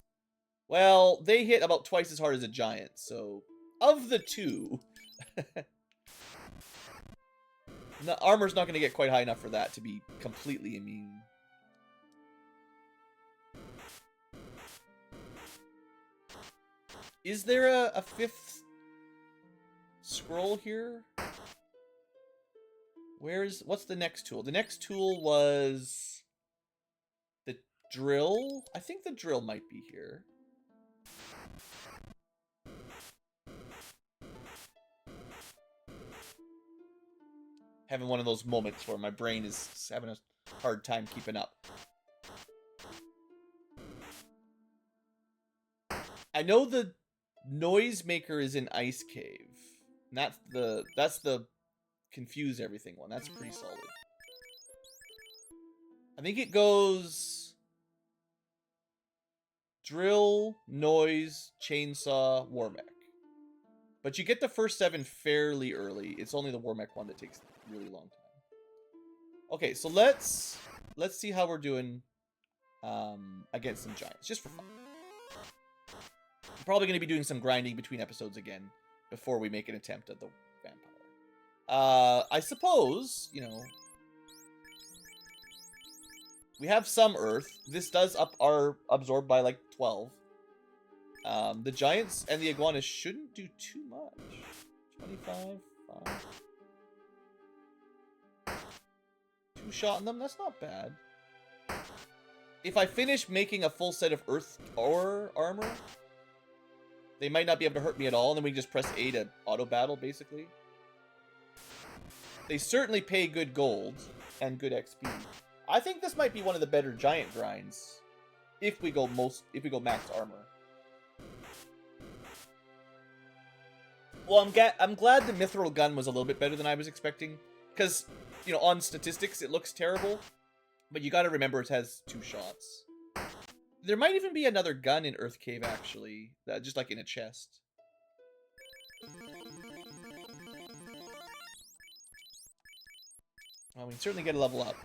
Well, they hit about twice as hard as a giant, so... Of the 2... the armor's not going to get quite high enough for that to be completely immune. Is there a 5th scroll here? What's the next tool? The next tool was the drill. I think the drill might be here. Having one of those moments where my brain is having a hard time keeping up. I know the noisemaker is in Ice Cave. And that's the confuse everything one. That's pretty solid. I think it goes drill, noise, chainsaw, war mech. But you get the first 7 fairly early. It's only the war mech one that takes a really long time. Okay, so let's see how we're doing against some giants, just for fun. I'm probably going to be doing some grinding between episodes again before we make an attempt at the vampire. I suppose, you know, we have some earth. This does up our absorb by like 12. The giants and the iguanas shouldn't do too much. 25, 5. 2 shot in them, that's not bad. If I finish making a full set of earth or armor, they might not be able to hurt me at all, and then we just press A to auto-battle, basically. They certainly pay good gold and good XP. I think this might be one of the better giant grinds if we go max armor. Well, I'm glad the mithril gun was a little bit better than I was expecting. Because, you know, on statistics, it looks terrible. But you gotta remember it has 2 shots. There might even be another gun in Earth Cave, actually. Just like in a chest. Well, we can certainly get a level up.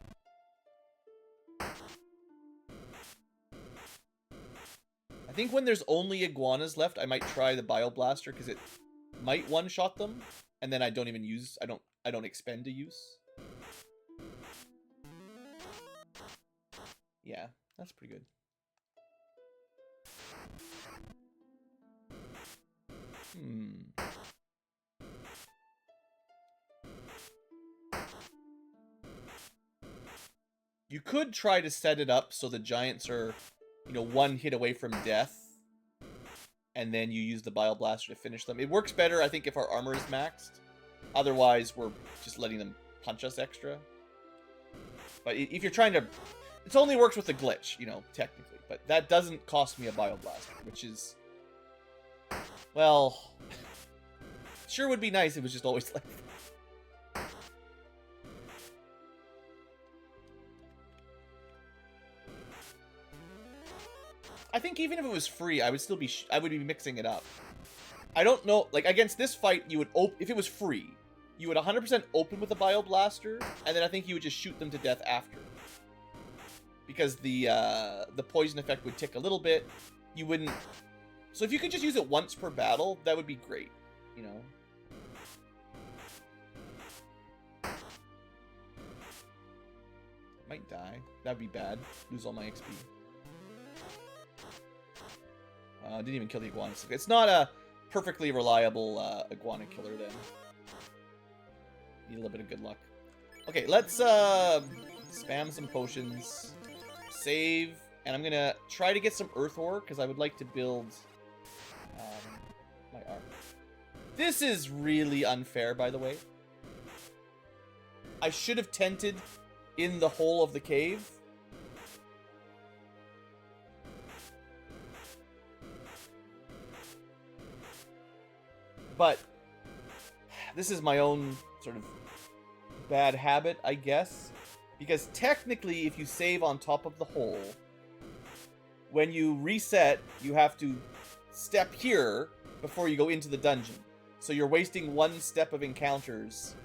I think when there's only iguanas left, I might try the Bioblaster, because it might one-shot them. And then I don't even use... I don't expend a use. Yeah, that's pretty good. You could try to set it up so the giants are, you know, 1 hit away from death. And then you use the Bioblaster to finish them. It works better, I think, if our armor is maxed. Otherwise, we're just letting them punch us extra. But if you're trying to... It only works with the glitch, you know, technically. But that doesn't cost me a Bioblaster, which is... Well... Sure would be nice if it was just always like that. I think even if it was free, I would be mixing it up. I don't know, like against this fight, you would if it was free, you would 100% open with a Bioblaster, and then I think you would just shoot them to death after. Because the poison effect would tick a little bit. You wouldn't. So if you could just use it once per battle, that would be great. You know. Might die. That'd be bad. Lose all my XP. Didn't even kill the iguana. It's not a perfectly reliable iguana killer then. Need a little bit of good luck. Okay, let's spam some potions. Save. And I'm gonna try to get some earth ore, because I would like to build my armor. This is really unfair, by the way. I should have tented in the hole of the cave. But this is my own sort of bad habit, I guess. Because technically, if you save on top of the hole, when you reset, you have to step here before you go into the dungeon. So you're wasting 1 step of encounters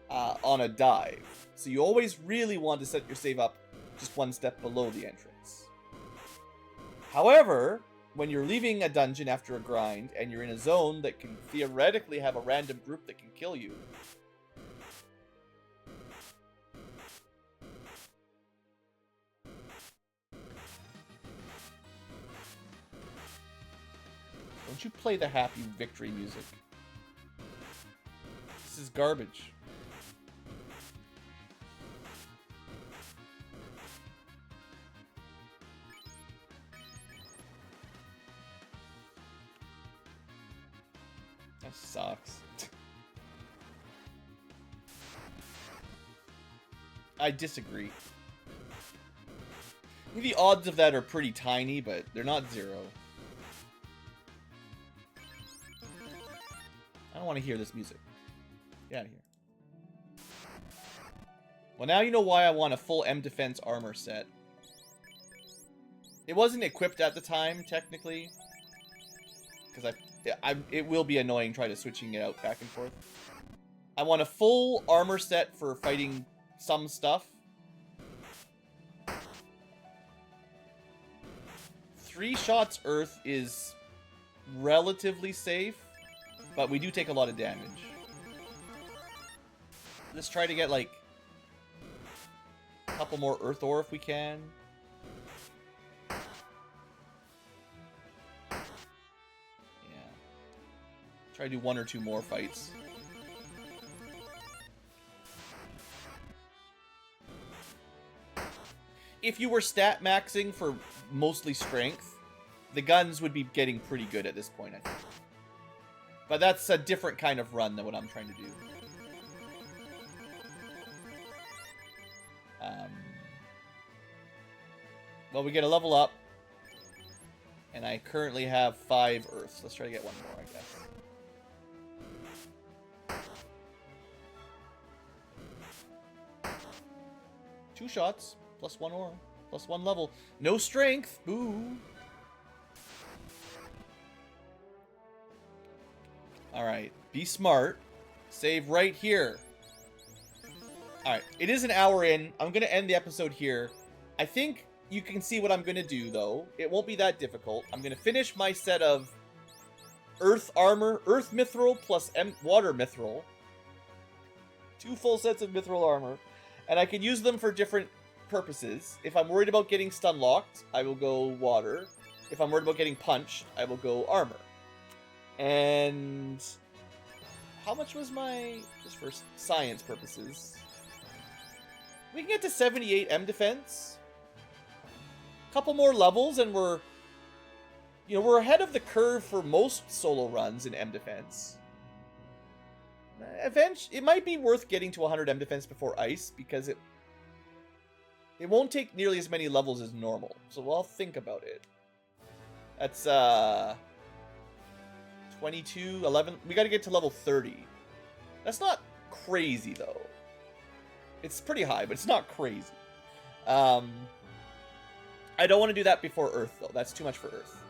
on a dive. So you always really want to set your save up just 1 step below the entrance. However, when you're leaving a dungeon after a grind, and you're in a zone that can theoretically have a random group that can kill you, don't you play the happy victory music. This is garbage. That sucks. I disagree. The odds of that are pretty tiny, but they're not 0. I don't want to hear this music. Get out of here. Well, now you know why I want a full M defense armor set. It wasn't equipped at the time, technically. Because it will be annoying trying to switching it out back and forth. I want a full armor set for fighting some stuff. 3 shots Earth is relatively safe, but we do take a lot of damage. Let's try to get like a couple more Earth ore if we can. Try to do 1 or 2 more fights. If you were stat maxing for mostly strength, the guns would be getting pretty good at this point, I think. But that's a different kind of run than what I'm trying to do. Well, we get a level up. And I currently have 5 Earths. Let's try to get 1 more, I guess. 2 shots, plus 1 aura, plus 1 level. No strength. Boo. Alright, be smart. Save right here. Alright, it is an hour in. I'm going to end the episode here. I think you can see what I'm going to do, though. It won't be that difficult. I'm going to finish my set of Earth armor, Earth mithril plus water mithril. 2 full sets of mithril armor. And I can use them for different purposes. If I'm worried about getting stun locked, I will go water. If I'm worried about getting punched, I will go armor. And how much was my, just for science purposes? We can get to 78 M defense. Couple more levels and we're, you know, we're ahead of the curve for most solo runs in M defense. Eventually, it might be worth getting to 100 M defense before ice because it won't take nearly as many levels as normal. So I'll think about it. That's 22, 11. We got to get to level 30. That's not crazy though. It's pretty high, but it's not crazy. I don't want to do that before Earth though. That's too much for Earth.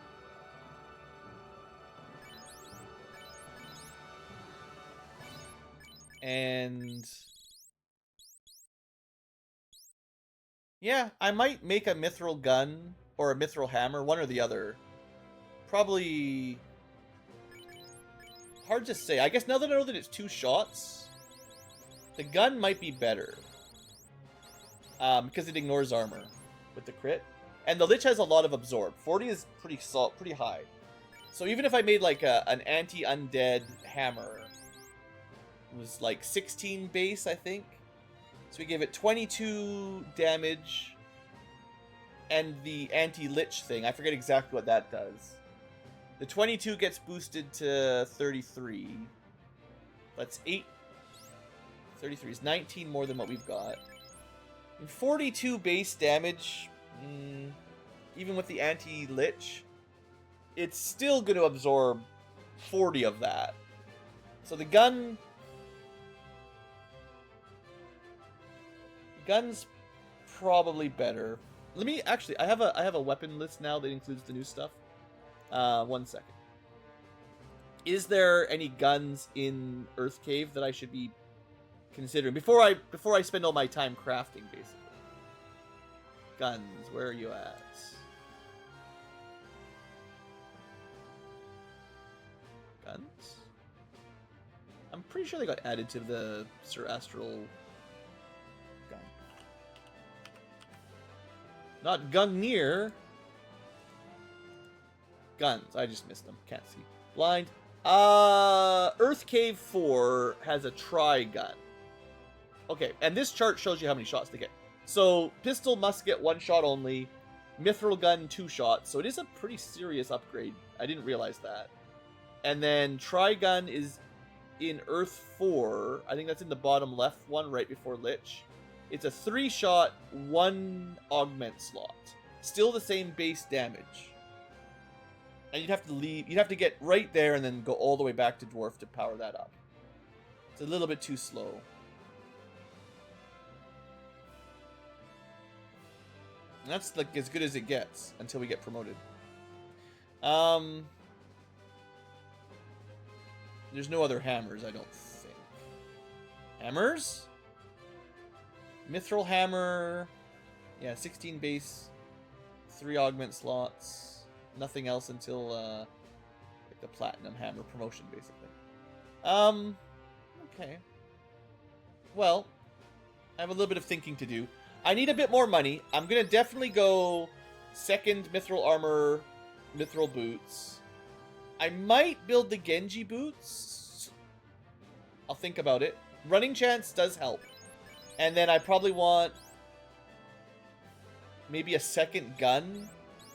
And yeah, I might make a mithril gun or a mithril hammer, one or the other. Probably hard to say. I guess now that I know that it's 2 shots, the gun might be better. Because it ignores armor with the crit. And the Lich has a lot of absorb. 40 is pretty high. So even if I made like an anti-undead hammer, it was like 16 base, I think. So we give it 22 damage. And the anti-Lich thing, I forget exactly what that does. The 22 gets boosted to 33. That's 8. 33 is 19 more than what we've got. And 42 base damage, even with the anti-Lich, it's still going to absorb 40 of that. So the gun's probably better. Let me actually, I have a weapon list now that includes the new stuff. 1 second. Is there any guns in Earth Cave that I should be considering before I spend all my time crafting, basically? Guns, where are you at? Guns? I'm pretty sure they got added to the Sir Astral gun. Not Gungnir. Guns. I just missed them. Can't see. Blind. Earth Cave 4 has a tri-gun. Okay, and this chart shows you how many shots they get. So, pistol, musket, 1 shot only. Mithril gun, 2 shots. So it is a pretty serious upgrade. I didn't realize that. And then tri-gun is in Earth 4. I think that's in the bottom left one, right before Lich. It's a 3-shot, 1 augment slot. Still the same base damage. And you'd have to get right there and then go all the way back to Dwarf to power that up. It's a little bit too slow. And that's like as good as it gets until we get promoted. There's no other hammers, I don't think. Hammers? Mithril hammer. Yeah, 16 base. 3 augment slots. Nothing else until like the platinum hammer promotion, basically. Okay. Well, I have a little bit of thinking to do. I need a bit more money. I'm gonna definitely go 2nd mithril armor, mithril boots. I might build the Genji boots. I'll think about it. Running chance does help. And then I probably want maybe a 2nd gun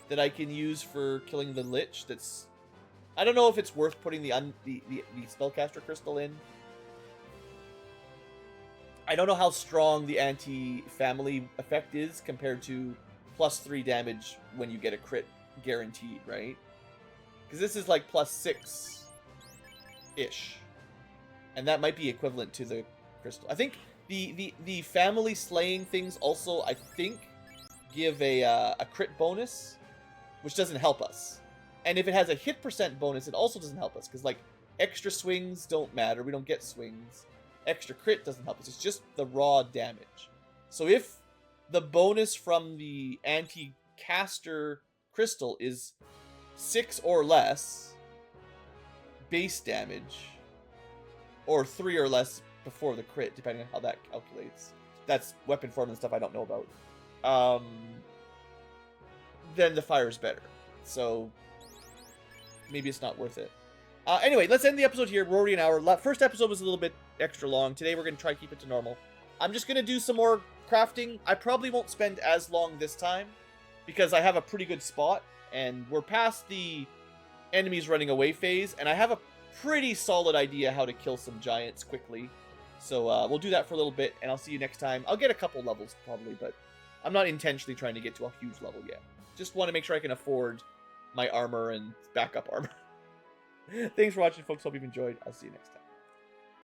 that I can use for killing the Lich. That's, I don't know if it's worth putting the spellcaster crystal in. I don't know how strong the anti-family effect is compared to +3 damage when you get a crit guaranteed, right? Because this is like +6-ish. And that might be equivalent to the crystal. I think The family slaying things also, I think, give a crit bonus, which doesn't help us. And if it has a hit percent bonus, it also doesn't help us, because, like, extra swings don't matter. We don't get swings. Extra crit doesn't help us. It's just the raw damage. So if the bonus from the anti-caster crystal is 6 or less base damage, or 3 or less before the crit, depending on how that calculates. That's weapon form and stuff I don't know about. Then the fire is better. So maybe it's not worth it. Anyway, let's end the episode here. We're already an hour. First episode was a little bit extra long. Today we're going to try to keep it to normal. I'm just going to do some more crafting. I probably won't spend as long this time, because I have a pretty good spot, and we're past the enemies running away phase, and I have a pretty solid idea how to kill some giants quickly. So we'll do that for a little bit, and I'll see you next time. I'll get a couple levels probably, but I'm not intentionally trying to get to a huge level yet. Just want to make sure I can afford my armor and backup armor. Thanks for watching, folks. Hope you've enjoyed. I'll see you next time.